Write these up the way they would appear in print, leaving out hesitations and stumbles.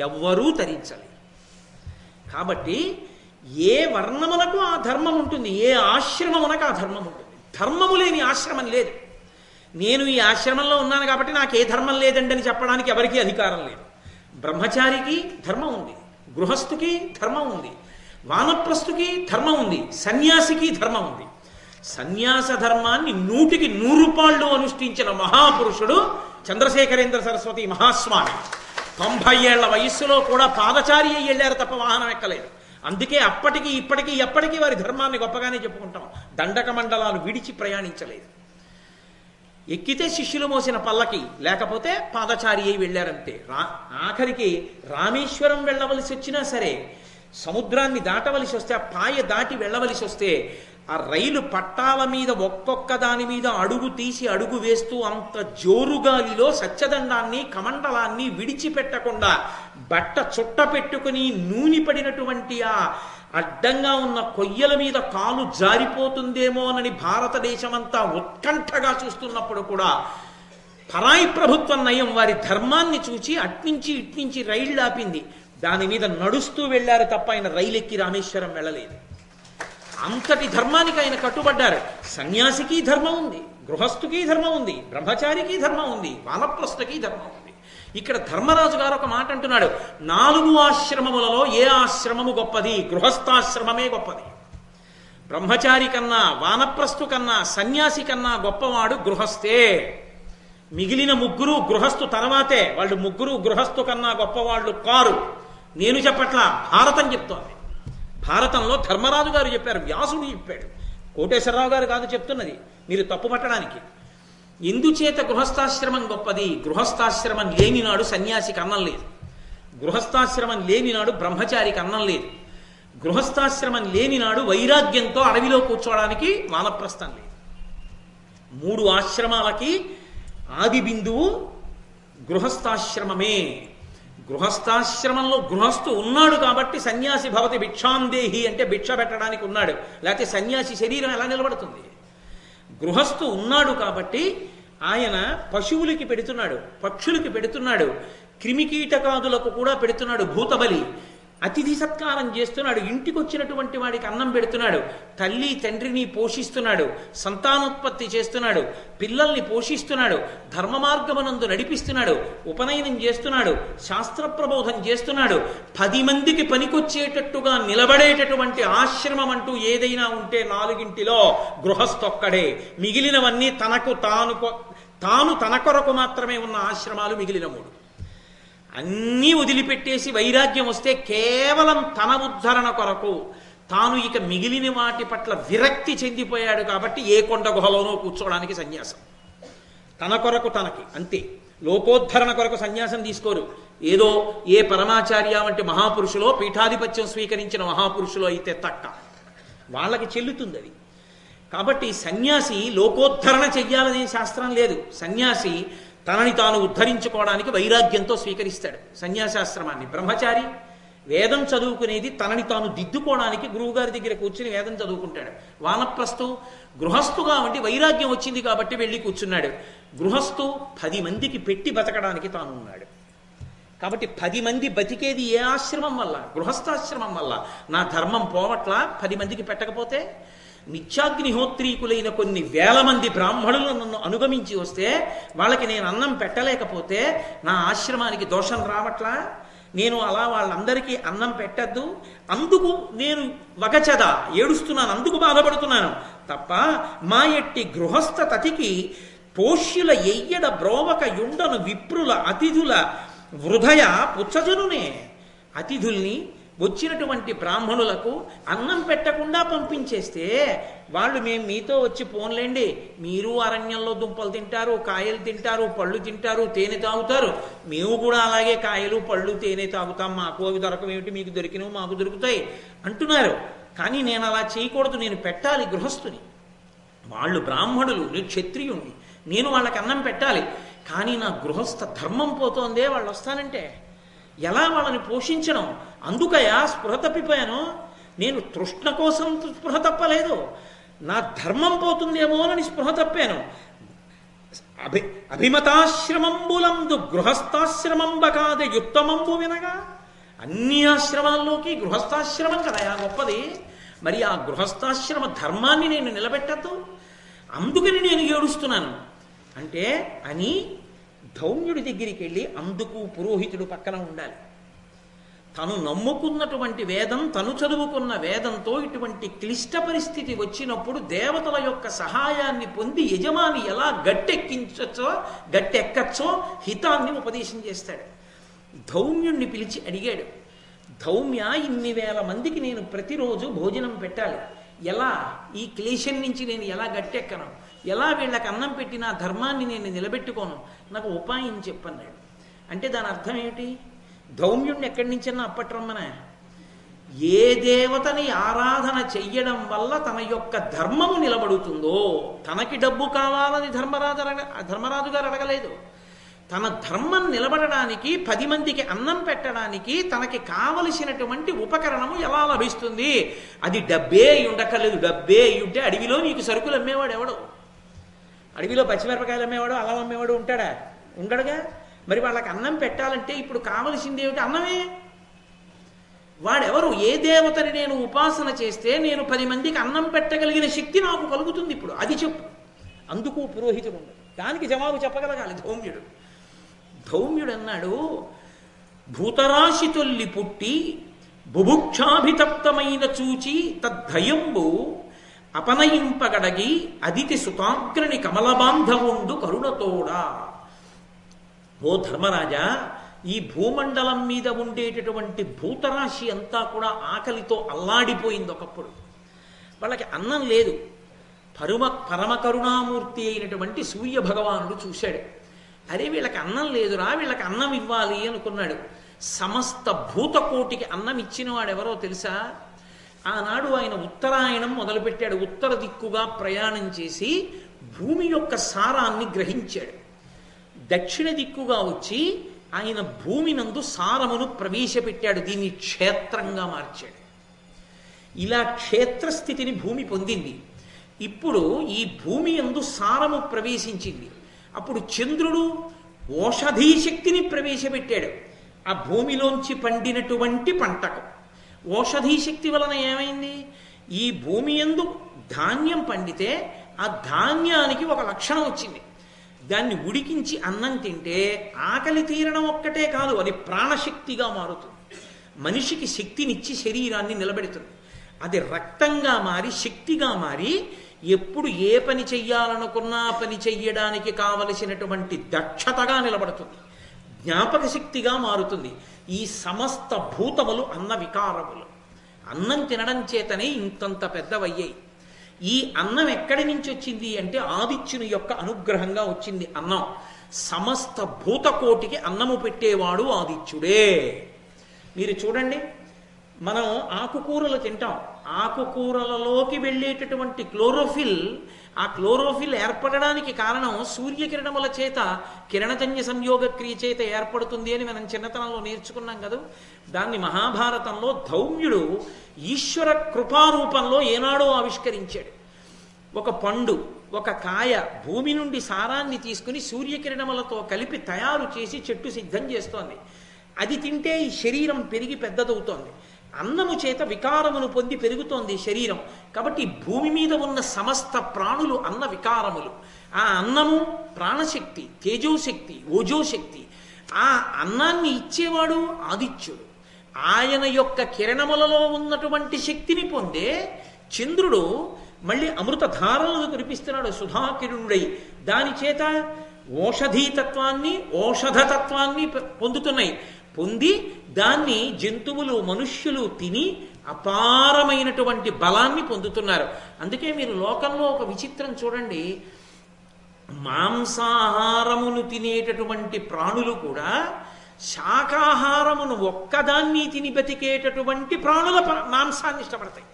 ఎవ్వరూ తరించలేరు. కాబట్టి ఏ వర్ణమునకు ఆ ధర్మం ఉంటుంది, ఏ ఆశ్రమమునకు ఆ ధర్మం ఉంటుంది. ధర్మము లేని ఆశ్రమం లేదు. నేను ఈ ఆశ్రమంలో ఉన్నాను కాబట్టి నాకు ఏ ధర్మం లేదండి అని చెప్పడానికి ఎవరికీ అధికారం లేదు. బ్రహ్మచారికి ధర్మం ఉంది, గృహస్థుకి ధర్మం ఉంది, వానప్రస్థుకి ధర్మం ఉంది, సన్యాసికి ధర్మం ఉంది. సన్యాస ధర్మాన్ని 100కి 100 పాళ్ళు అనుష్ఠించిన మహాపురుషుడు చంద్రశేఖరేంద్ర సరస్వతి మహాస్వామి. 90 ఏళ్ల వయస్సులో కూడా పాదచారి అయ్యి వెళ్ళారు తప్ప వాహనం ఎక్కలేదు. అందుకే అప్పటికి ఇప్పటికీ ఎప్పటికీ వారి ధర్మాన్ని గొప్పగానే చెప్పుకుంటాం. దండక మండలాలు విడిచి ప్రయాణించలేదు. ఎక్కితే శిష్యులు మోసిన పల్లకి, లేకపోతే పాదచారి అయి వెళ్ళారంతే. ఆఖరికి రామేశ్వరం వెళ్ళవలసి వచ్చినా సరే, సముద్రాన్ని దాటవలసి వస్తే, ఆ పాయ దాటి వెళ్ళవలసి వస్తే, ఆ రైలు పట్టాల మీద ఒక్కొక్క దాని మీద అడుగు తీసి అడుగు వేస్తూ అంత జోరుగాలిలో సత్యదండాన్ని కమండలాన్ని విడిచిపెట్టకుండా బట్ట చుట్ట పెట్టుకుని నూనె పడినటువంటి ఆ అడ్డంగా ఉన్న కొయ్యల మీద కాలు జారిపోతుందేమోనని భారతదేశమంతా ఉత్కంఠగా చూస్తున్నప్పుడు కూడా పరాయి ప్రభుత్వం నయం వారి ధర్మాన్ని చూచి అట్నుంచి ఇట్నుంచి రైళ్ళు ఆపింది. దాని మీద నడుస్తూ వెళ్ళారు తప్ప ఆయన రైలెక్కి రామేశ్వరం వెళ్ళలేదు. అంతటి ధర్మానికి ఆయన కట్టుబడ్డారు. సన్యాసికి ధర్మం ఉంది, గృహస్థుకి ధర్మం ఉంది, బ్రహ్మచారికి ధర్మం ఉంది, వానప్రస్థుకి ధర్మం ఉంది. ఇక్కడ ధర్మరాజు గారు ఒక మాట అంటున్నాడు, 4 ఆశ్రమములలో ఏ ఆశ్రమము గొప్పది? గృహస్థాశ్రమమే గొప్పది. బ్రహ్మచారి కన్నా, వానప్రస్థు కన్నా, సన్యాసి కన్నా గొప్పవాడు గృహస్థే. మిగిలిన 3 గృహస్థు తర్వాతే. వాళ్ళు 3 గృహస్థు కన్నా గొప్పవాళ్ళు కారు. నేను చెప్పట్లా, భారతం చెప్తోంది. భారతంలో ధర్మరాజు గారు చెప్పారు, వ్యాసుడు చెప్పాడు, కోటేశ్వరరావు గారు కాదు చెప్తున్నది, మీరు తప్పు పట్టడానికి. ఎందుచేత గృహస్థాశ్రమం గొప్పది? గృహస్థాశ్రమం లేనినాడు సన్యాసికి అన్నం లేదు, గృహస్థాశ్రమం లేనినాడు బ్రహ్మచారికి అన్నం లేదు, గృహస్థాశ్రమం లేనినాడు వైరాగ్యంతో అడవిలో కూర్చోవడానికి వానప్రస్థం లేదు. 3 ఆశ్రమాలకి ఆది బిందువు గృహస్థాశ్రమమే. గృహస్థాశ్రమంలో గృహస్థు ఉన్నాడు కాబట్టి సన్యాసి భవతి భిక్షాందేహి అంటే భిక్ష పెట్టడానికి ఉన్నాడు, లేకపోతే సన్యాసి శరీరం ఎలా నిలబడుతుంది? గృహస్థు ఉన్నాడు కాబట్టి ఆయన పశువులకి పెడుతున్నాడు, పక్షులకి పెడుతున్నాడు, క్రిమికీటకాదులకు కూడా పెడుతున్నాడు, భూతబలి, అతిథి సత్కారం చేస్తున్నాడు, ఇంటికి వచ్చినటువంటి వాడికి అన్నం పెడుతున్నాడు, తల్లి తండ్రిని పోషిస్తున్నాడు, సంతానోత్పత్తి చేస్తున్నాడు, పిల్లల్ని పోషిస్తున్నాడు, ధర్మ మార్గమునందు నడిపిస్తున్నాడు, ఉపనయనం చేస్తున్నాడు, శాస్త్ర ప్రబోధం చేస్తున్నాడు. 10 మందికి పనికొచ్చేటట్టుగా నిలబడేటటువంటి ఆశ్రమం అంటూ ఏదైనా ఉంటే 4గింటిలో గృహస్థొక్కడే. మిగిలినవన్నీ తాను తన కొరకు మాత్రమే ఉన్న ఆశ్రమాలు మిగిలిన 3. అన్నీ వదిలిపెట్టేసి వైరాగ్యం వస్తే కేవలం తన ఉద్ధరణ కొరకు, తాను ఇక మిగిలిన వాటి పట్ల విరక్తి చెందిపోయాడు కాబట్టి ఏ కొండ గుహలోనో కూర్చోవడానికి సన్యాసం. తన కొరకు తనకి అంతే. లోకోద్ధరణ కొరకు సన్యాసం తీసుకోరు. ఏదో ఏ పరమాచార్య వంటి మహాపురుషులో, పీఠాధిపత్యం స్వీకరించిన మహాపురుషులో అయితే తక్క, వాళ్ళకి చెల్లుతుంది అది. కాబట్టి సన్యాసి లోకోద్ధరణ చెయ్యాలనే శాస్త్రం లేదు. సన్యాసి తనని తాను ఉద్ధరించుకోవడానికి వైరాగ్యంతో స్వీకరిస్తాడు సన్యాసాశ్రమాన్ని. బ్రహ్మచారి వేదం చదువుకునేది తనని తాను దిద్దుకోవడానికి గురువుగారి దగ్గర కూర్చుని వేదం చదువుకుంటాడు. వానప్రస్థు గృహస్థుగా వంటి వైరాగ్యం వచ్చింది కాబట్టి వెళ్ళి కూర్చున్నాడు. గృహస్థు 10 మందికి పెట్టి బతకడానికి తాను ఉన్నాడు. కాబట్టి 10 మంది బతికేది ఏ ఆశ్రమం వల్ల? గృహస్థాశ్రమం వల్ల. నా ధర్మం పోవట్లా 10 మందికి పెట్టకపోతే? నిత్యాగ్నిహోత్రీకులైన కొన్ని వేల మంది బ్రాహ్మణులు నన్ను అనుగమించి వస్తే వాళ్ళకి నేను అన్నం పెట్టలేకపోతే నా ఆశ్రమానికి దోషం రావట్లా? నేను అలా వాళ్ళందరికీ అన్నం పెట్టద్దు, అందుకు నేను వగచద ఏడుస్తున్నాను, అందుకు బాధపడుతున్నాను తప్ప మా ఎట్టి గృహస్థ తతికి పోష్యుల ఎయ్యడ బ్రోవక యుండను విప్రుల అతిథుల వృధయ పుచ్చజనునే. అతిథుల్ని, వచ్చినటువంటి బ్రాహ్మణులకు అన్నం పెట్టకుండా పంపించేస్తే వాళ్ళు మేము మీతో వచ్చి పోన్లేండి, మీరు అరణ్యంలో దుంపలు తింటారు, కాయలు తింటారు, పళ్ళు తింటారు, తేనె తాగుతారు, మేము కూడా అలాగే కాయలు పళ్ళు తేనె తాగుతాం, మాకు అవి దొరకవేమిటి, మీకు దొరికినవి మాకు దొరుకుతాయి అంటున్నారు. కానీ నేను అలా చేయకూడదు, నేను పెట్టాలి గృహస్థుని. వాళ్ళు బ్రాహ్మణులు, నేను క్షత్రియుణ్ణి, నేను వాళ్ళకి అన్నం పెట్టాలి. కానీ నా గృహస్థ ధర్మం పోతోందే వాళ్ళు వస్తానంటే ఎలా వాళ్ళని పోషించడం? అందుకయా స్పృహ తప్పిపోయాను. నేను తృష్ణ కోసం స్పృహ తప్పలేదు, నా ధర్మం పోతుందేమోనని స్పృహ తప్పాను. అభి అభిమతాశ్రమంబులందు గృహస్థాశ్రమంబ కాదే యుత్తమంబు వినగా. అన్ని ఆశ్రమాల్లోకి గృహస్థాశ్రమం కదా గొప్పది. మరి ఆ గృహస్థాశ్రమ ధర్మాన్ని నేను నిలబెట్టద్దు, అందుకని నేను ఏడుస్తున్నాను అంటే అని ధౌమ్యుడి దగ్గరికి వెళ్ళి, అందుకు పురోహితుడు పక్కన ఉండాలి. తను నమ్ముకున్నటువంటి వేదం, తను చదువుకున్న వేదంతో ఇటువంటి క్లిష్ట పరిస్థితి వచ్చినప్పుడు దేవతల యొక్క సహాయాన్ని పొంది యజమాని ఎలా గట్టెక్కచ్చో హితాన్ని ఉపదేశం చేస్తాడు. ధౌమ్యుణ్ణి పిలిచి అడిగాడు, ధౌమ్య, ఇన్ని వేల మందికి నేను ప్రతిరోజు భోజనం పెట్టాలి, ఎలా ఈ క్లేశం నుంచి నేను ఎలా గట్టెక్కను, ఎలా వీళ్ళకి అన్నం పెట్టిన ధర్మాన్ని నేను నిలబెట్టుకోను, నాకు ఉపాయం చెప్పన్నాడు. అంటే దాని అర్థం ఏమిటి? ధౌమ్యుణ్ణి ఎక్కడి నుంచన్నా అప్పట్రమ్మన, ఏ దేవతని ఆరాధన చెయ్యడం వల్ల తన యొక్క ధర్మము నిలబడుతుందో, తనకి డబ్బు కావాలని ధర్మరాజు గారు అడగలేదు. తన ధర్మం నిలబడడానికి, 10 మందికి అన్నం పెట్టడానికి తనకి కావలసినటువంటి ఉపకరణము ఎలా లభిస్తుంది? అది డబ్బే ఉండక్కర్లేదు. డబ్బే అయ్యుంటే అడవిలో నీకు సరుకులు అమ్మేవాడు ఎవడు? అడవిలో పచ్చిమిరపకాయలు అమ్మేవాడు, అల్లం అమ్మేవాడు ఉంటాడా? ఉండడుగా. మరి వాళ్ళకి అన్నం పెట్టాలంటే ఇప్పుడు కావలసింది ఏమిటి? అన్నమే. వాడెవరు? ఏ దేవతని నేను ఉపాసన చేస్తే నేను 10 మందికి అన్నం పెట్టగలిగిన శక్తి నాకు కలుగుతుంది ఇప్పుడు, అది చెప్పు. అందుకు పురోహితుడు ఉండదు, దానికి జవాబు చెప్పగలగాలి ధౌమ్యుడు. ధౌమ్యుడు అన్నాడు, భూతరాశి తొల్లి పుట్టి బుభుక్షాభితప్తమైన చూచి తద్ధయంబు అపనయింపగడగి అదితి సుతాగ్రని కమలబాంధవుండు కరుణతోడా. ఓ ధర్మరాజా, ఈ భూమండలం మీద ఉండేటటువంటి భూతరాశి అంతా కూడా ఆకలితో అల్లాడిపోయింది ఒకప్పుడు. వాళ్ళకి అన్నం లేదు. పరమ కరుణామూర్తి అయినటువంటి సూర్య భగవానుడు చూశాడు, అరే వీళ్ళకి అన్నం లేదురా, వీళ్ళకి అన్నం ఇవ్వాలి అనుకున్నాడు. సమస్త భూతకోటికి అన్నం ఇచ్చిన వాడెవరో తెలుసా? ఆనాడు ఆయన ఉత్తరాయణం మొదలుపెట్టాడు. ఉత్తర దిక్కుగా ప్రయాణం చేసి భూమి యొక్క సారాన్ని గ్రహించాడు. దక్షిణ దిక్కుగా వచ్చి ఆయన భూమి నందు సారమును ప్రవేశపెట్టాడు. దీన్ని క్షేత్రంగా మార్చాడు. ఇలా క్షేత్రస్థితిని భూమి పొందింది. ఇప్పుడు ఈ భూమి యందు సారము ప్రవేశించింది. అప్పుడు చంద్రుడు ఓషధీ శక్తిని ప్రవేశపెట్టాడు ఆ భూమిలోంచి పండినటువంటి పంటకు. ఓషధీ శక్తి వలన ఏమైంది? ఈ భూమి యందు ధాన్యం పండితే ఆ ధాన్యానికి ఒక లక్షణం వచ్చింది. దాన్ని ఉడికించి అన్నం తింటే ఆకలి తీరడం ఒక్కటే కాదు, అది ప్రాణశక్తిగా మారుతుంది. మనిషికి శక్తినిచ్చి శరీరాన్ని నిలబెడుతుంది. అది రక్తంగా మారి శక్తిగా మారి ఎప్పుడు ఏ పని చెయ్యాలనుకున్నా పని చెయ్యడానికి కావలసినటువంటి దక్షతగా నిలబడుతుంది. జ్ఞాపక శక్తిగా మారుతుంది. ఈ సమస్త భూతములు అన్న వికారములు అన్నం తినడం చేతనే ఇంతంత పెద్దవయ్యాయి. ఈ అన్నం ఎక్కడి నుంచి వచ్చింది అంటే ఆదిత్యుని యొక్క అనుగ్రహంగా వచ్చింది అన్నం. సమస్త భూతకోటికి అన్నము పెట్టేవాడు ఆదిత్యుడే. మీరు చూడండి, మనం ఆకుకూరలు తింటాం. ఆకుకూరలలోకి వెళ్ళేటటువంటి క్లోరోఫిల్, ఆ క్లోరోఫిల్ ఏర్పడడానికి కారణం సూర్యకిరణముల చేత కిరణజన్య సంయోగ క్రియ చేత ఏర్పడుతుంది అని మనం చిన్నతనంలో నేర్చుకున్నాం కదా. దాన్ని మహాభారతంలో ధౌమ్యుడు ఈశ్వర కృపారూపంలో ఏనాడో ఆవిష్కరించాడు. ఒక పండు, ఒక కాయ భూమి నుండి సారాన్ని తీసుకుని సూర్యకిరణములతో కలిపి తయారు చేసి చెట్టు సిద్ధం చేస్తోంది. అది తింటే ఈ శరీరం పెరిగి పెద్దదవుతోంది. అన్నము చేత వికారమును పొంది పెరుగుతోంది శరీరం. కాబట్టి భూమి మీద ఉన్న సమస్త ప్రాణులు అన్న వికారములు. ఆ అన్నము ప్రాణశక్తి, తేజోశక్తి, ఓజోశక్తి. ఆ అన్నాన్ని ఇచ్చేవాడు ఆదిత్యుడు. ఆయన యొక్క కిరణములలో ఉన్నటువంటి శక్తిని పొందే చంద్రుడు మళ్ళీ అమృతధారలను కురిపిస్తున్నాడు సుధాకిరణుడై. దాని చేత ఓషధీతత్వాన్ని, ఓషధతత్వాన్ని పొందుతున్నాయి. పొంది దాన్ని జంతువులు, మనుష్యులు తిని అపారమైనటువంటి బలాన్ని పొందుతున్నారు. అందుకే మీరు లోకంలో ఒక విచిత్రం చూడండి, మాంసాహారమును తినేటటువంటి ప్రాణులు కూడా శాకాహారమును ఒక్కదాన్ని తిని బ్రతికేటటువంటి ప్రాణుల మాంసాన్ని ఇష్టపడతాయి.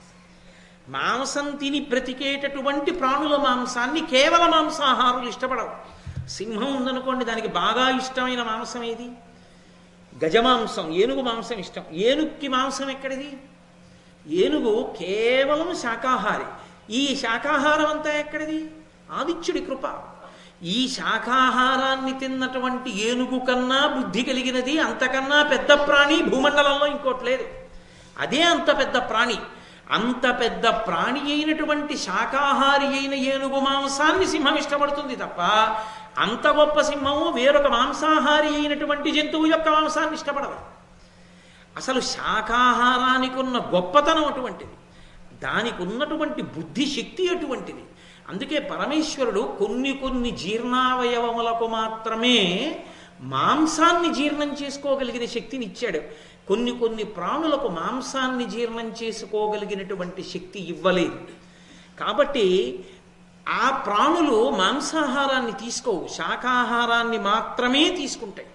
మాంసం తిని బ్రతికేటటువంటి ప్రాణుల మాంసాన్ని కేవల మాంసాహారులు ఇష్టపడవు. సింహం ఉందనుకోండి, దానికి బాగా ఇష్టమైన మాంసం ఏది? గజమాంసం, ఏనుగు మాంసం ఇష్టం. ఏనుగుకి మాంసం ఎక్కడిది? ఏనుగు కేవలం శాకాహారి. ఈ శాకాహారం అంతా ఎక్కడిది? ఆదిత్యుడి కృప. ఈ శాకాహారాన్ని తిన్నటువంటి ఏనుగు కన్నా బుద్ధి కలిగినది, అంతకన్నా పెద్ద ప్రాణి భూమండలంలో ఇంకోటి లేదు. అదే అంత పెద్ద ప్రాణి. అంత పెద్ద ప్రాణి అయినటువంటి శాకాహారి అయిన ఏనుగు మాంసాన్ని సింహం ఇష్టపడుతుంది తప్ప, అంత గొప్ప సింహము వేరొక మాంసాహారి అయినటువంటి జంతువు యొక్క మాంసాన్ని ఇష్టపడదు. అసలు శాకాహారానికి ఉన్న గొప్పతనం అటువంటిది, దానికి ఉన్నటువంటి బుద్ధిశక్తి అటువంటిది. అందుకే పరమేశ్వరుడు కొన్ని జీర్ణావయవములకు మాత్రమే మాంసాన్ని జీర్ణం చేసుకోగలిగిన శక్తిని ఇచ్చాడు. కొన్ని ప్రాణులకు మాంసాన్ని జీర్ణం చేసుకోగలిగినటువంటి శక్తి ఇవ్వలేదు. కాబట్టి ఆ ప్రాణులు మాంసాహారాన్ని తీసుకోవు, శాకాహారాన్ని మాత్రమే తీసుకుంటాయి.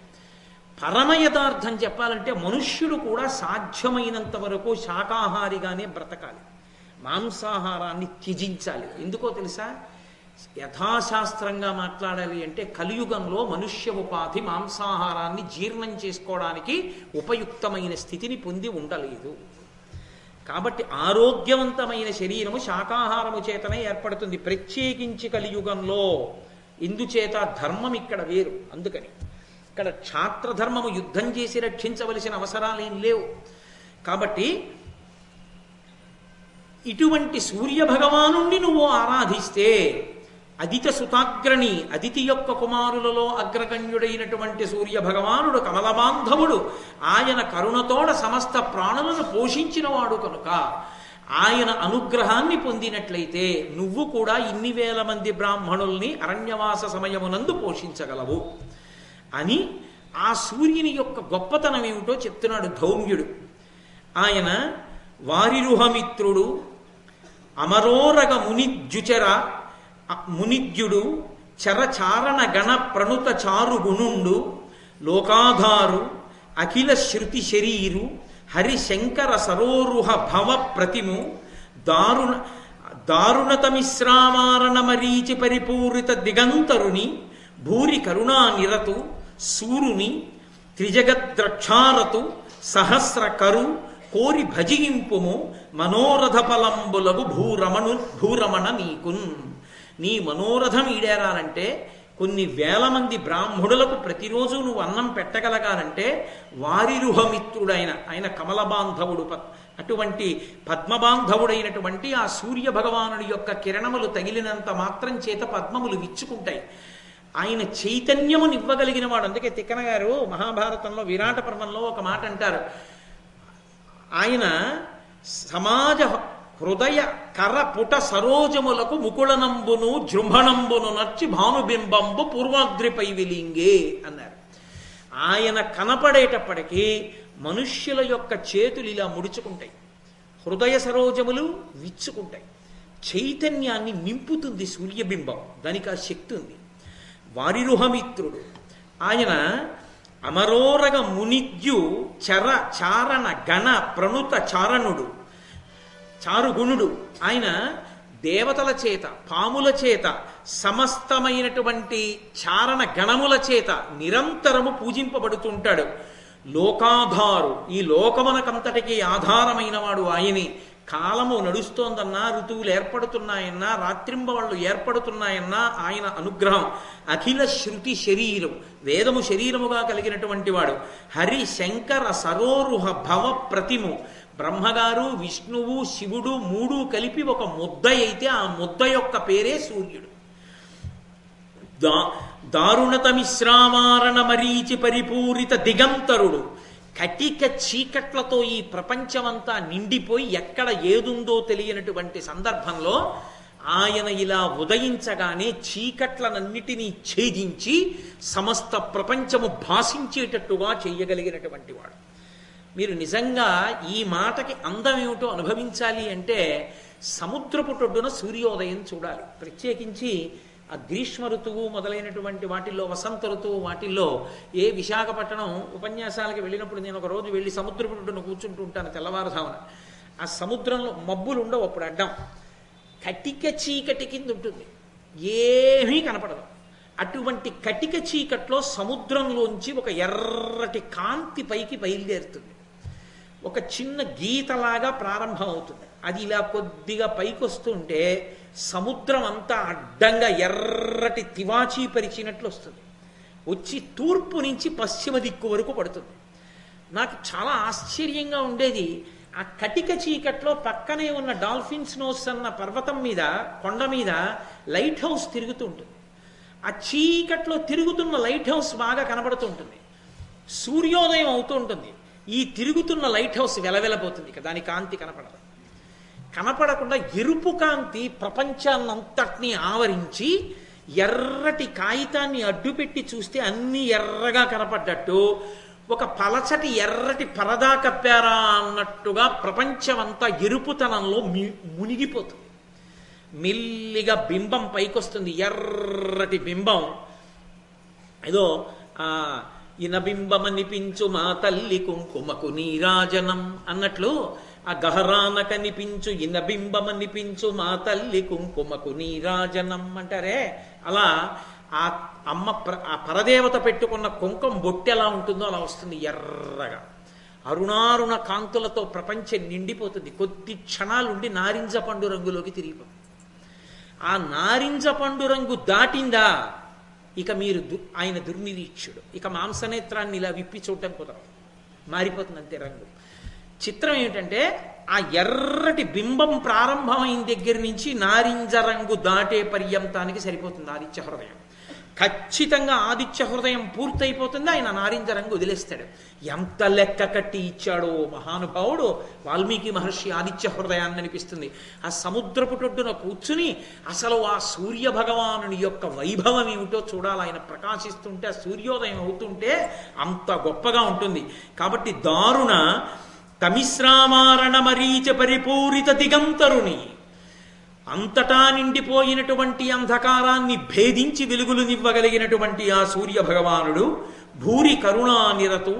పరమ యథార్థం చెప్పాలంటే మనుష్యుడు కూడా సాధ్యమైనంత వరకు శాకాహారిగానే బ్రతకాలి, మాంసాహారాన్ని త్యజించాలి. ఎందుకో తెలుసా? యథాశాస్త్రంగా మాట్లాడాలి అంటే కలియుగంలో మనుష్య ఉపాధి మాంసాహారాన్ని జీర్ణం చేసుకోవడానికి ఉపయుక్తమైన స్థితిని పొంది ఉండలేదు. కాబట్టి ఆరోగ్యవంతమైన శరీరము శాకాహారము చేతనే ఏర్పడుతుంది, ప్రత్యేకించి కలియుగంలో. ఇందుచేత ధర్మం ఇక్కడ వేరు. అందుకని ఇక్కడ క్షాత్రధర్మము యుద్ధం చేసి రక్షించవలసిన అవసరాలేం లేవు. కాబట్టి ఇటువంటి సూర్య భగవానుణ్ణి నువ్వు ఆరాధిస్తే, అదిత సుతాగ్రణి, అదితి యొక్క కుమారులలో అగ్రగణ్యుడైనటువంటి సూర్య భగవానుడు కమలబాంధవుడు, ఆయన కరుణతోడ సమస్త ప్రాణులను పోషించినవాడు కనుక ఆయన అనుగ్రహాన్ని పొందినట్లయితే నువ్వు కూడా ఇన్ని వేల మంది బ్రాహ్మణుల్ని అరణ్యవాస సమయమునందు పోషించగలవు అని ఆ సూర్యుని యొక్క గొప్పతనం ఏమిటో చెప్తున్నాడు ధౌమ్యుడు. ఆయన వారిరుహమిత్రుడు, అమరోరగ మునిద్యుచర మునిద్యుడు, చరచారణ గణ ప్రణుత చారు గుణుండు, లోకాధారు, అఖిల శృతి శరీరు, హరిశంకర సరోరుహ భవ ప్రతిము, దారుణతమిశ్రామారణ మరీచి పరిపూరిత దిగంతరుని, భూరి కరుణా నిరతు, సూరుని, త్రిజగద్రక్షారతు, సహస్ర కరు, కోరి భజింపుము, మనోరథ ఫలంబులగు భూరమణ నీకున్. నీ మనోరథం ఈడేరాలంటే, కొన్ని వేల మంది బ్రాహ్మణులకు ప్రతిరోజు నువ్వు అన్నం పెట్టగలగాలంటే వారిరుహమిత్రుడైన ఆయన కమలబాంధవుడు, అటువంటి పద్మబాంధవుడైనటువంటి ఆ సూర్య భగవానుడి యొక్క కిరణములు తగిలినంత మాత్రం చేత పద్మములు విచ్చుకుంటాయి. ఆయన చైతన్యమునివ్వగలిగిన వాడు. అందుకే తిక్కన గారు మహాభారతంలో విరాట పర్వంలో ఒక మాట అంటారు, ఆయన సమాజ హృదయ కర పుట సరోజములకు ముకుళనంబును జృంభణంబును నచ్చి భానుబింబంబు పూర్వాద్రిపై విలింగే అన్నారు. ఆయన కనపడేటప్పటికీ మనుష్యుల యొక్క చేతులు ఇలా ముడుచుకుంటాయి, హృదయ సరోజములు విచ్చుకుంటాయి, చైతన్యాన్ని నింపుతుంది సూర్యబింబం, దానికి ఆ శక్తి ఉంది. వారిరుహమిత్రుడు ఆయన అమరోరగ మునిద్యు చర చారణ గణ ప్రణుత చారణుడు, చారుగుణుడు. ఆయన దేవతల చేత, పాముల చేత, సమస్తమైనటువంటి చారణ గణముల చేత నిరంతరము పూజింపబడుతుంటాడు. లోకాధారు, ఈ లోకమునకంతటికి ఆధారమైన వాడు ఆయనే. కాలము నడుస్తోందన్నా, ఋతువులు ఏర్పడుతున్నాయన్నా, రాత్రింబవళ్ళు ఏర్పడుతున్నాయన్నా ఆయన అనుగ్రహం. అఖిల శృతి శరీరం, వేదము శరీరముగా కలిగినటువంటి వాడు. హరి శంకర సరోరుహ భవ ప్రతిము, బ్రహ్మగారు విష్ణువు శివుడు మూడు కలిపి ఒక ముద్ద అయితే ఆ ముద్ద యొక్క పేరే సూర్యుడు. దారుణతమిశ్రామారణ మరీచి పరిపూరిత దిగంతరుడు, కటిక చీకట్లతో ఈ ప్రపంచమంతా నిండిపోయి ఎక్కడ ఏదుందో తెలియనటువంటి సందర్భంలో ఆయన ఇలా ఉదయించగానే చీకట్లనన్నిటినీ ఛేదించి సమస్త ప్రపంచము భాషించేటట్టుగా చేయగలిగినటువంటి వాడు. మీరు నిజంగా ఈ మాటకి అందం ఏమిటో అనుభవించాలి అంటే సముద్రపుటొడ్డున సూర్యోదయం చూడాలి. ప్రత్యేకించి ఆ గ్రీష్మ ఋతువు మొదలైనటువంటి వాటిల్లో, వసంత ఋతువు వాటిల్లో, ఏ విశాఖపట్నం ఉపన్యాసాలకి వెళ్ళినప్పుడు నేను ఒక రోజు వెళ్ళి సముద్రపుటొడ్డున కూర్చుంటూ ఉంటాను తెల్లవారుజామున. ఆ సముద్రంలో మబ్బులు ఉండవు, అప్పుడు అడ్డం కటిక చీకటి కింద ఉంటుంది, ఏమీ కనపడదు. అటువంటి కటిక చీకట్లో సముద్రంలోంచి ఒక ఎర్రటి కాంతి పైకి బయలుదేరుతుంది. ఒక చిన్న గీతలాగా ప్రారంభం అవుతుంది. అది ఇలా కొద్దిగా పైకి వస్తుంటే సముద్రం అంతా అడ్డంగా ఎర్రటి తివాచీ పరిచినట్లు వస్తుంది. వచ్చి తూర్పు నుంచి పశ్చిమ దిక్కు వరకు పడుతుంది. నాకు చాలా ఆశ్చర్యంగా ఉండేది, ఆ కటిక చీకట్లో పక్కనే ఉన్న డాల్ఫిన్స్ నోస్ అన్న పర్వతం మీద, కొండ మీద లైట్ హౌస్ తిరుగుతూ ఉంటుంది. ఆ చీకట్లో తిరుగుతున్న లైట్ హౌస్ బాగా కనబడుతూ ఉంటుంది. సూర్యోదయం అవుతూ ఉంటుంది. ఈ తిరుగుతున్న లైట్ హౌస్ వెలవెలబోతుంది, దాని కాంతి కనపడదు. కనపడకుండా ఎరుపు కాంతి ప్రపంచాన్నంతటినీ ఆవరించి ఎర్రటి కాగితాన్ని అడ్డుపెట్టి చూస్తే అన్ని ఎర్రగా కనపడ్డట్టు, ఒక పలచటి ఎర్రటి పరదా కప్పారా అన్నట్టుగా ప్రపంచమంతా ఎరుపుతనంలో మునిగిపోతుంది. మెల్లిగా బింబం పైకొస్తుంది, ఎర్రటి బింబం. ఏదో ఇనబింబమనిపించు మా తల్లి కుంకుమకు నీరాజనం అన్నట్లు, ఆ గహరాన కనిపించు ఇనబింబమనిపించు మా తల్లి కుంకుమకు నీరాజనం అంటారే, అలా ఆ అమ్మ ఆ పరదేవత పెట్టుకున్న కుంకుమ బొట్టు ఎలా ఉంటుందో అలా వస్తుంది ఎర్రగా. అరుణారుణ కాంతులతో ప్రపంచం నిండిపోతుంది. కొద్ది క్షణాలుండి నారింజ పండు రంగులోకి తిరిగిపోతుంది. ఆ నారింజ పండు రంగు దాటిందా ఇక మీరు ఆయన దుర్నిరీక్షుడు. ఇక మాంసనేత్రాన్ని ఇలా విప్పి చూడటం కుదరదు, మారిపోతుంది అంతే రంగు. చిత్రం ఏమిటంటే, ఆ ఎర్రటి బింబం ప్రారంభమైన దగ్గర నుంచి నారింజ రంగు దాటే పర్యంతానికి సరిపోతుంది ఆదిత్య హృదయం. ఖచ్చితంగా ఆదిత్య హృదయం పూర్తయిపోతుంది, ఆయన నారింజ రంగు వదిలేస్తాడు. ఎంత లెక్క కట్టి ఇచ్చాడో మహానుభావుడు వాల్మీకి మహర్షి ఆదిత్య హృదయాన్ని అనిపిస్తుంది. ఆ సముద్రపుటొడ్డున కూర్చుని అసలు ఆ సూర్య భగవానుని యొక్క వైభవం ఏమిటో చూడాలి. ఆయన ప్రకాశిస్తుంటే, ఆ సూర్యోదయం అవుతుంటే అంత గొప్పగా ఉంటుంది. కాబట్టి దారుణ తమిశ్రామారణ మరీచ పరిపూరిత దిగంతరుని, అంతటా నిండిపోయినటువంటి అంధకారాన్ని భేదించి వెలుగులు నివ్వగలిగినటువంటి ఆ సూర్య భగవానుడు భూరి కరుణా నిరతు,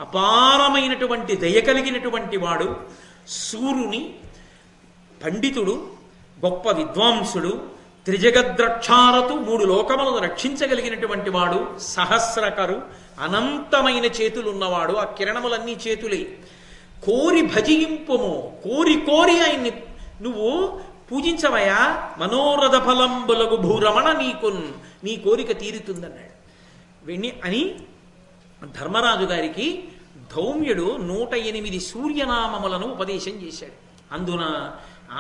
అపారమైనటువంటి దయ కలిగినటువంటి వాడు, సూర్యుని పండితుడు, గొప్ప విద్వాంసుడు, త్రిజగద్రక్షారతు, 3 లోకములను రక్షించగలిగినటువంటి వాడు, సహస్రకరు, అనంతమైన చేతులున్నవాడు. ఆ కిరణములన్నీ చేతులే. కోరి భజింపుము, కోరి కోరి ఆయన్ని నువ్వు పూజించవయా, మనోరథ ఫలంబులకు భూరమణ నీకున్, నీ కోరిక తీరుతుందన్నాడు. అని ధర్మరాజు గారికి ధౌమ్యుడు 108 సూర్యనామములను ఉపదేశం చేశాడు. అందున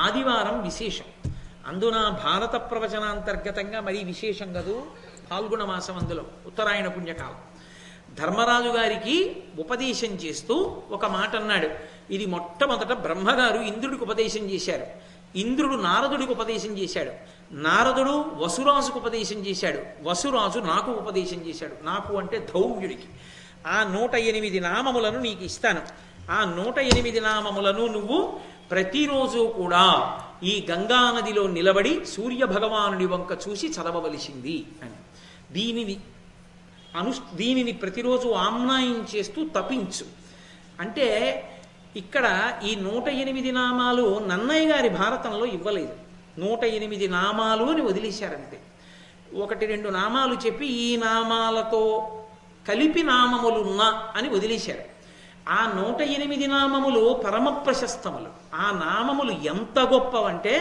ఆదివారం విశేషం, అందున భారత ప్రవచనాంతర్గతంగా మరీ విశేషం కదూ, ఫాల్గుణ మాసం, అందులో ఉత్తరాయణ పుణ్యకాలం. ధర్మరాజు గారికి ఉపదేశం చేస్తూ ఒక మాట అన్నాడు. ఇది మొట్టమొదట బ్రహ్మగారు ఇంద్రుడికి ఉపదేశం చేశారు. ఇంద్రుడు నారదుడికి ఉపదేశం చేశాడు. నారదుడు వసురాజుకు ఉపదేశం చేశాడు. వసురాజు నాకు ఉపదేశం చేశాడు. నాకు అంటే ధౌమ్యుడికి. ఆ 108 నామములను నీకు ఇస్తాను. ఆ 108 నామములను నువ్వు ప్రతిరోజు కూడా ఈ గంగానదిలో నిలబడి సూర్య భగవానుడి వంక చూసి చదవవలసింది అని. దీనిని ప్రతిరోజు ఆమ్నాయం చేస్తూ తపించు అంటే, ఇక్కడ ఈ 108 నామాలు నన్నయ్య గారి భారతంలో ఇవ్వలేదు. 108 నామాలు అని వదిలేశారంతే. 1-2 నామాలు చెప్పి ఈ నామాలతో కలిపి నామములున్నా అని వదిలేశారు. ఆ 108 నామములు పరమ ప్రశస్తములు. ఆ నామములు ఎంత గొప్పవంటే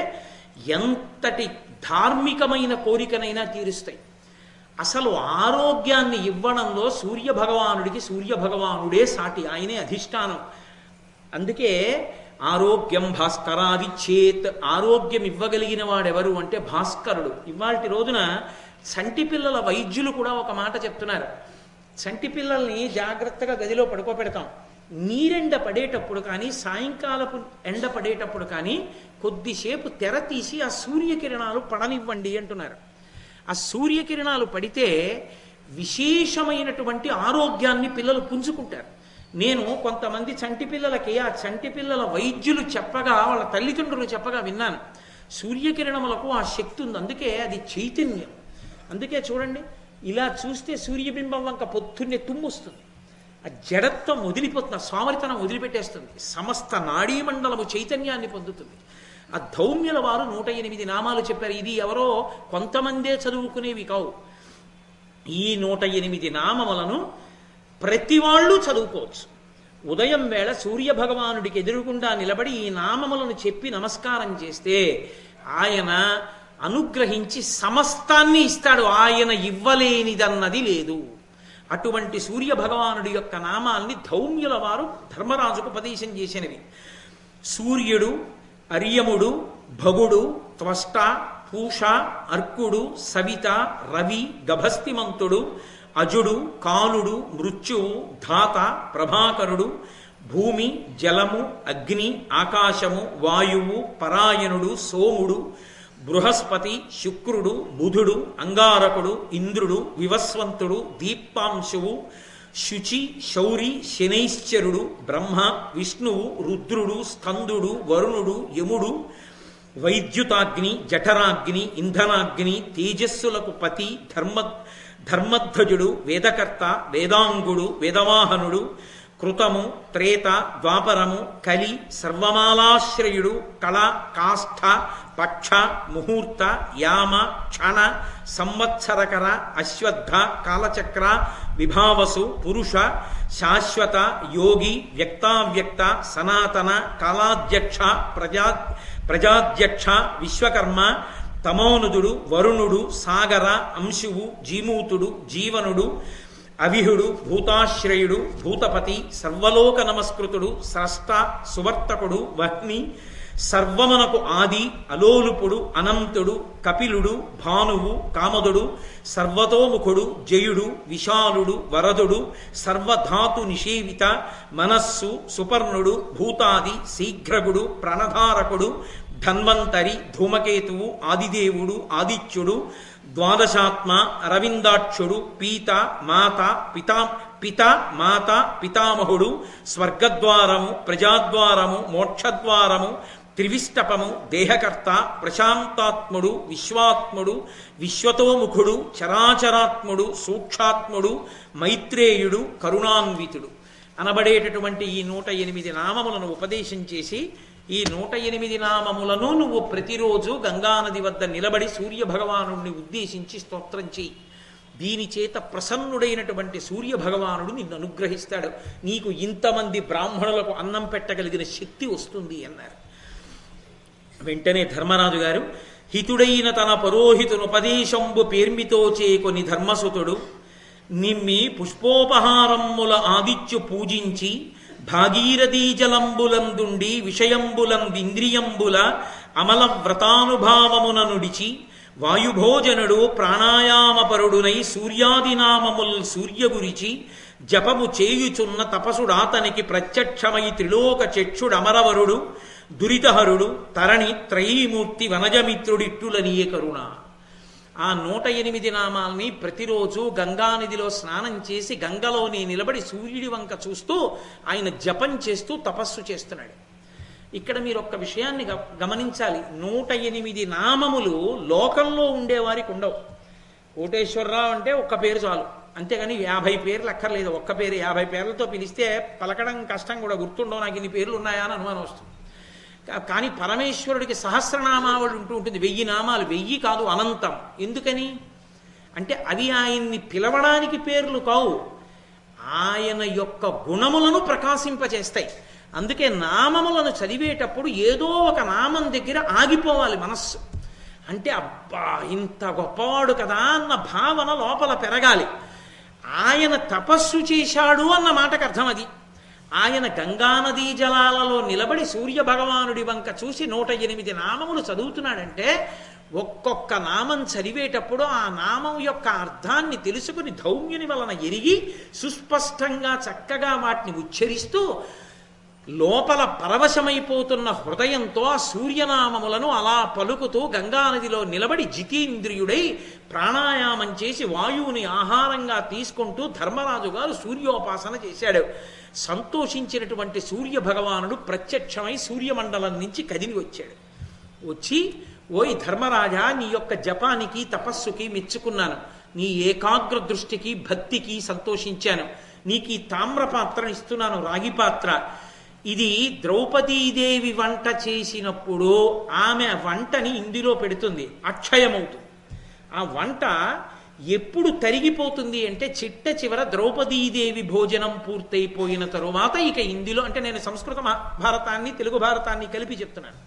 ఎంతటి ధార్మికమైన కోరికనైనా తీరుస్తాయి. అసలు ఆరోగ్యాన్ని ఇవ్వడంలో సూర్య భగవానుడే సాటి, ఆయనే అధిష్టానం. అందుకే ఆరోగ్యం భాస్కరాదిచ్చేత్, ఆరోగ్యం ఇవ్వగలిగిన వాడెవరు అంటే భాస్కరుడు. ఇవాల్టి రోజున చంటి పిల్లల వైద్యులు కూడా ఒక మాట చెప్తున్నారు. చంటి పిల్లల్ని జాగ్రత్తగా గదిలో పడుకోబెడతాం. నీరెండ పడేటప్పుడు కానీ, సాయంకాలపు ఎండ పడేటప్పుడు కానీ కొద్దిసేపు తెర తీసి ఆ సూర్యకిరణాలు పడనివ్వండి అంటున్నారు. ఆ సూర్యకిరణాలు పడితే విశేషమైనటువంటి ఆరోగ్యాన్ని పిల్లలు పుంజుకుంటారు. నేను కొంతమంది చంటి పిల్లలకి ఆ చంటి పిల్లల వైద్యులు చెప్పగా, వాళ్ళ తల్లిదండ్రులు చెప్పగా విన్నాను. సూర్యకిరణములకు ఆ శక్తి ఉంది, అందుకే అది చైతన్యం. అందుకే చూడండి, ఇలా చూస్తే సూర్యబింబం వంక పొద్దున్నే తుమ్మొస్తుంది. ఆ జడత్వం వదిలిపోతుంది, ఆ సోమరితనం వదిలిపెట్టేస్తుంది. సమస్త నాడీమండలము చైతన్యాన్ని పొందుతుంది. ఆ ధౌమ్యుల వారు 108 నామాలు చెప్పారు. ఇది ఎవరో కొంతమందే చదువుకునేవి కావు. ఈ 108 నామములను ప్రతి వాళ్ళు చదువుకోవచ్చు. ఉదయం వేళ సూర్య భగవానుడికి ఎదురుగుండా నిలబడి ఈ నామములను చెప్పి నమస్కారం చేస్తే ఆయన అనుగ్రహించి సమస్తాన్ని ఇస్తాడు. ఆయన ఇవ్వలేనిదన్నది లేదు. అటువంటి సూర్య భగవానుడి యొక్క నామాల్ని ధౌమ్యుల వారు ధర్మరాజుకు ఉపదేశం చేసినవి. సూర్యుడు, అర్యముడు, భగుడు, త్వష్ట, పూష, అర్కుడు, సవిత, రవి, గభస్తిమంతుడు, అజుడు, కాలుడు, మృత్యువు, ధాత, ప్రభాకరుడు, భూమి, జలము, అగ్ని, ఆకాశము, వాయువు, పరాయణుడు, సోముడు, బృహస్పతి, శుక్రుడు, బుధుడు, అంగారకుడు, ఇంద్రుడు, వివస్వంతుడు, దీప్తాంశువు, శుచి, శౌరి, శనైశ్చరుడు, బ్రహ్మ, విష్ణువు, రుద్రుడు, స్కందుడు, వరుణుడు, యముడు, వైద్యుతాగ్ని, జఠరాగ్ని, ఇంధనాగ్ని, తేజస్సులకు పతి, ధర్మధ్వజుడు, వేదకర్త, వేదాంగుడు, వేదవాహనుడు, కృతము, త్రేత, ద్వాపరము, కలి, సర్వమాలాశ్రయుడు, కళ, కాష్ఠ, పక్ష, ముహూర్త, యామ, క్షణ, సంవత్సరకర, అశ్వత్థ, కాలచక్ర, విభావసు, పురుష, శాశ్వత, యోగి, వ్యక్తావ్యక్త, సనాతన, కాలాధ్యక్ష, ప్రజాధ్యక్ష, విశ్వకర్మ, తమోనుదుడు, వరుణుడు, సాగర, అంశువు, జీమూతుడు, జీవనుడు, అవిహుడు, భూతాశ్రయుడు, భూతపతి, సర్వలోక నమస్కృతుడు, స్రష్ట, సువర్తకుడు, వహ్ని, సర్వమునకు ఆది, అలోలుపుడు, అనంతుడు, కపిలుడు, భానువు, కామదుడు, సర్వతోముఖుడు, జయుడు, విశాలుడు, వరదుడు, సర్వధాతు నిషేవిత, మనస్సు, సుపర్ణుడు, భూతాది, శీఘ్రగుడు, ప్రణధారకుడు, ధన్వంతరి, ధూమకేతువు, ఆదిదేవుడు, ఆదిత్యుడు, ద్వాదశాత్మ, అరవిందాక్షుడు, పీత, మాత, పిత, మాత, పితామహుడు, స్వర్గద్వారము, ప్రజాద్వారము, మోక్షద్వారము, త్రివిష్టపము, దేహకర్త, ప్రశాంతాత్ముడు, విశ్వాత్ముడు, విశ్వతోముఖుడు, చరాచరాత్ముడు, సూక్షాత్ముడు, మైత్రేయుడు, కరుణాన్వితుడు అనబడేటటువంటి ఈ 108 నామములను ఉపదేశం చేసి, ఈ 108 నామములను నువ్వు ప్రతిరోజు గంగానది వద్ద నిలబడి సూర్యభగవాను ఉద్దేశించి స్తోత్రం చేయి. దీని చేత ప్రసన్నుడైనటువంటి సూర్యభగవానుడు నిన్ను అనుగ్రహిస్తాడు. నీకు ఇంతమంది బ్రాహ్మణులకు అన్నం పెట్టగలిగిన శక్తి వస్తుంది అన్నారు. వెంటనే ధర్మరాజు గారు, హితుడైన తన పరోహితునుపదేశంబు పేర్మితో చేకొని ధర్మసుతుడు నిమ్మి పుష్పోపహారమ్ముల ఆదిత్యు పూజించి భాగీరథీ జలంబులందుండి విషయంబులందింద్రియంబుల అమల వ్రతానుభావమున నుడిచి వాయుభోజనుడు ప్రాణాయామపరుడునై సూర్యాదినామముల్ సూర్యగురిచి జపము చేయుచున్న తపసుడాతనికి ప్రత్యక్షమై త్రిలోక చక్షుడమరవరుడు దురితహరుడు తరణి త్రయీమూర్తి వనజమిత్రుడిట్టులనియే కరుణ. ఆ 108 నామాల్ని ప్రతిరోజు గంగానదిలో స్నానం చేసి గంగలోని నిలబడి సూర్యుడి వంక చూస్తూ ఆయన జపం చేస్తూ తపస్సు చేస్తున్నాడు. ఇక్కడ మీరు ఒక్క విషయాన్ని గమనించాలి. 108 నామములు లోకంలో ఉండేవారికి ఉండవు. కోటేశ్వరరావు అంటే ఒక్క పేరు చాలు, అంతేగాని 50 పేర్లు అక్కర్లేదు. ఒక్క పేరు 50 పేర్లతో పిలిస్తే పలకడం కష్టం కూడా, గుర్తుండవు నాకు ఇన్ని పేర్లు ఉన్నాయా అని అనుమానం వస్తుంది. కానీ పరమేశ్వరుడికి సహస్రనామావళి ఉంటుంది. 1000 నామాలు, 1000 కాదు, అనంతం. ఎందుకని అంటే అవి ఆయన్ని పిలవడానికి పేర్లు కావు, ఆయన యొక్క గుణములను ప్రకాశింపచేస్తాయి. అందుకే నామములను చదివేటప్పుడు ఏదో ఒక నామం దగ్గర ఆగిపోవాలి మనస్సు. అంటే అబ్బా ఇంత గొప్పవాడు కదా అన్న భావన లోపల పెరగాలి. ఆయన తపస్సు చేశాడు అన్న మాటకు అర్థం అది. ఆయన గంగానదీ జలాలలో నిలబడి సూర్య భగవానుడి వంక చూసి 108 నామములు చదువుతున్నాడంటే ఒక్కొక్క నామం చదివేటప్పుడు ఆ నామం యొక్క అర్థాన్ని తెలుసుకుని ధౌమ్యుని వలన ఎరిగి సుస్పష్టంగా చక్కగా వాటిని ఉచ్చరిస్తూ లోపల పరవశమైపోతున్న హృదయంతో ఆ సూర్యనామములను అలా పలుకుతూ గంగానదిలో నిలబడి జితేంద్రియుడై ప్రాణాయామం చేసి వాయువుని ఆహారంగా తీసుకుంటూ ధర్మరాజు గారు సూర్యోపాసన చేశాడు. సంతోషించినటువంటి సూర్య భగవానుడు ప్రత్యక్షమై సూర్యమండలం నుంచి కదిలి వచ్చాడు. వచ్చి, ఓయ్ ధర్మరాజా, నీ యొక్క జపానికి తపస్సుకి మెచ్చుకున్నాను, నీ ఏకాగ్ర దృష్టికి భక్తికి సంతోషించాను. నీకు ఈ తామ్రపాత్రను ఇస్తున్నాను, రాగి పాత్ర. ఇది ద్రౌపదీదేవి వంట చేసినప్పుడు ఆమె వంటని ఇందులో పెడుతుంది, అక్షయమవుతుంది. ఆ వంట ఎప్పుడు తరిగిపోతుంది అంటే చిట్ట చివర ద్రౌపదీదేవి భోజనం పూర్తయిపోయిన తరువాత ఇక ఇందులో, అంటే నేను సంస్కృత భారతాన్ని తెలుగు భారతాన్ని కలిపి చెప్తున్నాను,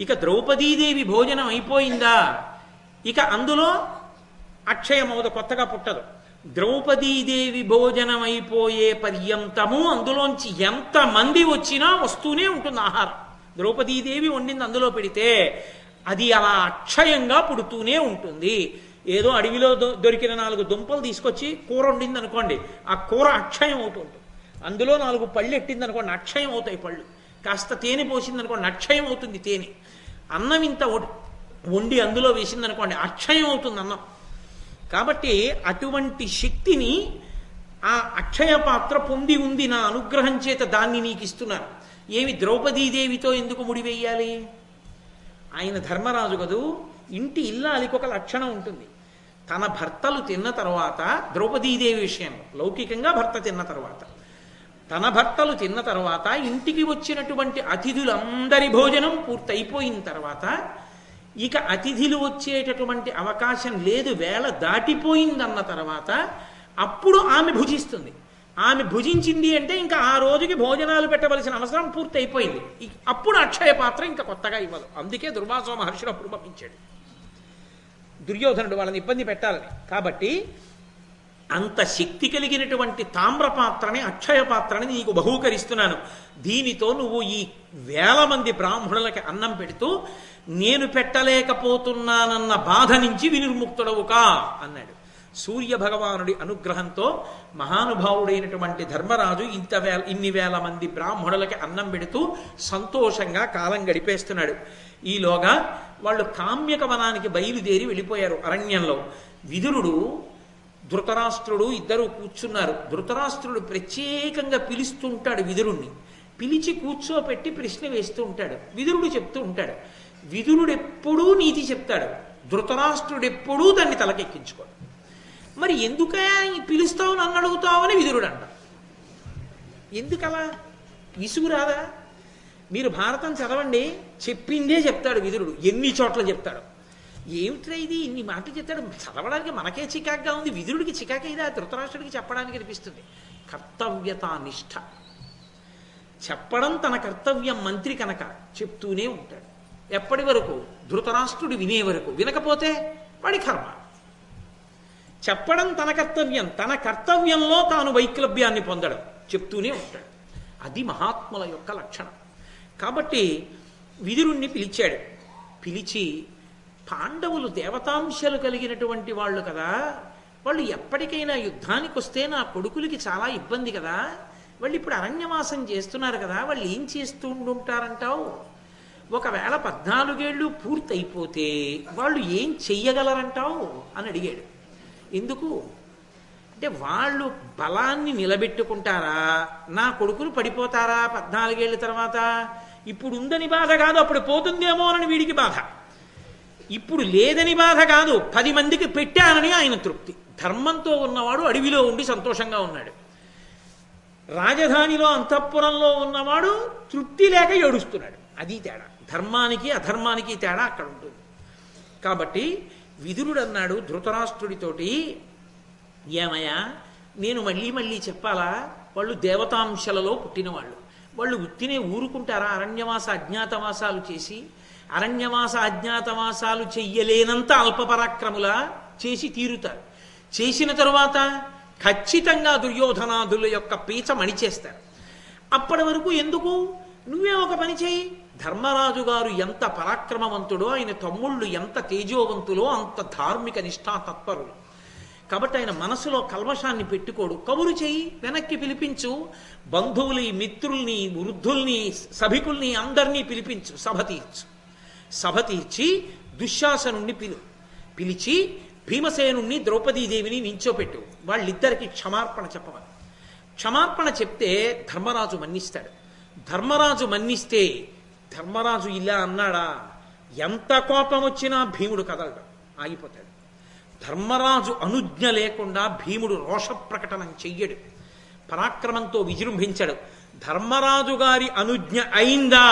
ఇక ద్రౌపదీదేవి భోజనం అయిపోయిందా, ఇక అందులో అక్షయమవదు, కొత్తగా పుట్టదు. ద్రౌపదీదేవి భోజనం అయిపోయే పర్యంతము అందులోంచి ఎంతమంది వచ్చినా వస్తూనే ఉంటుంది ఆహారం. ద్రౌపదీదేవి వండింది అందులో పెడితే అది అలా అక్షయంగా పుడుతూనే ఉంటుంది. ఏదో అడవిలో దొరికిన 4 దుంపలు తీసుకొచ్చి కూర వండింది అనుకోండి, ఆ కూర అక్షయం అవుతుంది. అందులో 4 పళ్ళు ఎట్టింది అనుకోండి, అక్షయం అవుతాయి పళ్ళు. కాస్త తేనె పోసింది అనుకోండి, అక్షయం అవుతుంది తేనె. అన్నం ఇంత వండి అందులో వేసింది అనుకోండి, అక్షయం అవుతుంది అన్నం. కాబట్టి అటువంటి శక్తిని ఆ అక్షయ పాత్ర పొంది ఉంది. నా అనుగ్రహం చేత దాన్ని నీకు ఇస్తున్నాను. ఏమి ద్రౌపదీదేవితో ఎందుకు ముడివేయాలి? ఆయన ధర్మరాజు కదూ, ఇంటి ఇల్లాలికి ఒక లక్షణం ఉంటుంది. తన భర్తలు తిన్న తర్వాత, ద్రౌపదీదేవి విషయంలో లౌకికంగా భర్త తిన్న తర్వాత, తన భర్తలు తిన్న తర్వాత ఇంటికి వచ్చినటువంటి అతిథులందరి భోజనం పూర్తయిపోయిన తర్వాత ఇక అతిథులు వచ్చేటటువంటి అవకాశం లేదు, వేళ దాటిపోయిందన్న తర్వాత అప్పుడు ఆమె భుజిస్తుంది. ఆమె భుజించింది అంటే ఇంకా ఆ రోజుకి భోజనాలు పెట్టవలసిన అవసరం పూర్తి అయిపోయింది. అప్పుడు అక్షయ పాత్ర ఇంకా కొత్తగా ఇవ్వదు. అందుకే దుర్వాసో మహర్షుడు అప్పుడు పంపించాడు దుర్యోధనుడు వాళ్ళని ఇబ్బంది పెట్టాలని. కాబట్టి అంత శక్తి కలిగినటువంటి తామ్ర పాత్రని, అక్షయ పాత్రని నీకు బహూకరిస్తున్నాను. దీనితో నువ్వు ఈ 1000 మంది బ్రాహ్మణులకి అన్నం పెడుతూ నేను పెట్టలేకపోతున్నానన్న బాధ నుంచి వినిర్ముక్తుడవు కా అన్నాడు. సూర్య భగవానుడి అనుగ్రహంతో మహానుభావుడైనటువంటి ధర్మరాజు ఇన్ని వేల మంది బ్రాహ్మణులకి అన్నం పెడుతూ సంతోషంగా కాలం గడిపేస్తున్నాడు. ఈలోగా వాళ్ళు కామ్యక వనానికి బయలుదేరి వెళ్ళిపోయారు. అరణ్యంలో విదురుడు, ధృతరాష్ట్రుడు ఇద్దరు కూర్చున్నారు. ధృతరాష్ట్రుడు ప్రత్యేకంగా పిలుస్తుంటాడు విదురుణ్ణి. పిలిచి కూర్చోపెట్టి ప్రశ్న వేస్తూ ఉంటాడు. విదురుడు చెప్తూ ఉంటాడు. విదురుడు ఎప్పుడూ నీతి చెప్తాడు, ధృతరాష్ట్రుడు ఎప్పుడూ దాన్ని తలకెక్కించుకోడు. మరి ఎందుకే పిలుస్తావు నన్ను అడుగుతావు అని విదురుడు అంట. ఎందుకలా? విసుగు రాదా? మీరు భారతం చదవండి, చెప్పిందే చెప్తాడు విదురుడు, ఎన్ని చోట్ల చెప్తాడు. ఏమిట్రా ఇది, ఇన్ని మాటలు చెప్తాడు, చదవడానికి మనకే చికాగ్గా ఉంది, విదురుడికి చికాకే ఇదా ధృతరాష్ట్రుడికి చెప్పడానికి అనిపిస్తుంది. కర్తవ్యతానిష్ట చెప్పడం తన కర్తవ్యం. మంత్రి కనుక చెప్తూనే ఉంటాడు. ఎప్పటి వరకు? ధృతరాష్ట్రుడు వినే వరకు. వినకపోతే వాడి కర్మ. చెప్పడం తన కర్తవ్యం, తన కర్తవ్యంలో తాను వైక్లభ్యాన్ని పొందడం, చెప్తూనే ఉంటాడు. అది మహాత్ముల యొక్క లక్షణం. కాబట్టి విదురుణ్ణి పిలిచాడు. పిలిచి, పాండవులు దేవతాంశాలు కలిగినటువంటి వాళ్ళు కదా, వాళ్ళు ఎప్పటికైనా యుద్ధానికి వస్తే నా కొడుకులకి చాలా ఇబ్బంది కదా, వాళ్ళు ఇప్పుడు అరణ్యవాసం చేస్తున్నారు కదా, వాళ్ళు ఏం చేస్తూ ఉండుంటారంటావు? ఒకవేళ 14 ఏళ్ళు పూర్తయిపోతే వాళ్ళు ఏం చెయ్యగలరంటావు అని అడిగాడు. ఎందుకు అంటే, వాళ్ళు బలాన్ని నిలబెట్టుకుంటారా, నా కొడుకులు పడిపోతారా 14 ఏళ్ళ తర్వాత? ఇప్పుడు ఉందని బాధ కాదు, అప్పుడు పోతుందేమో అని వీడికి బాధ. ఇప్పుడు లేదని బాధ కాదు, 10 మందికి పెట్టానని ఆయన తృప్తి. ధర్మంతో ఉన్నవాడు అడవిలో ఉండి సంతోషంగా ఉన్నాడు. రాజధానిలో అంతఃపురంలో ఉన్నవాడు తృప్తి లేక ఏడుస్తున్నాడు. అది తేడా. ధర్మానికి అధర్మానికి తేడా అక్కడ ఉంటుంది. కాబట్టి విదురుడు అన్నాడు ధృతరాష్ట్రుడితోటి, ఏమయ్యా నేను మళ్ళీ మళ్ళీ చెప్పాలా? వాళ్ళు దేవతాంశలలో పుట్టినవాళ్ళు. వాళ్ళు ఉత్తినే ఊరుకుంటారా అరణ్యవాస అజ్ఞాతవాసాలు చేసి? అరణ్యవాస అజ్ఞాతవాసాలు చెయ్యలేనంత అల్పపరాక్రములా చేసి తీరుతారు. చేసిన తరువాత ఖచ్చితంగా దుర్యోధనాదుల యొక్క పీచ మణిచేస్తారు. అప్పటి వరకు ఎందుకు? నువ్వే ఒక పని చేయి. ధర్మరాజు గారు ఎంత పరాక్రమవంతుడో, ఆయన తమ్ముళ్ళు ఎంత తేజోవంతులో, అంత ధార్మిక నిష్ఠా తత్పరులు. కాబట్టి ఆయన మనసులో కల్మషాన్ని పెట్టుకోడు. కబురు చెయ్యి, వెనక్కి పిలిపించు, బంధువుల్ని, మిత్రుల్ని, వృద్ధుల్ని, సభికుల్ని అందరినీ పిలిపించు, సభ తీర్చి దుశ్శాసనుణ్ణి పిలిచి భీమసేనుణ్ణి, ద్రౌపదీదేవిని నించోపెట్టు, వాళ్ళిద్దరికి క్షమార్పణ చెప్పమని. క్షమార్పణ చెప్తే ధర్మరాజు మన్నిస్తాడు. ధర్మరాజు మన్నిస్తే, ధర్మరాజు ఇలా అన్నాడా, ఎంత కోపం వచ్చినా భీముడు కదలడు, ఆగిపోతాడు. ధర్మరాజు అనుజ్ఞ లేకుండా భీముడు రోష ప్రకటనం చెయ్యడు, పరాక్రమంతో విజృంభించడు. ధర్మరాజు గారి అనుజ్ఞ అయిందా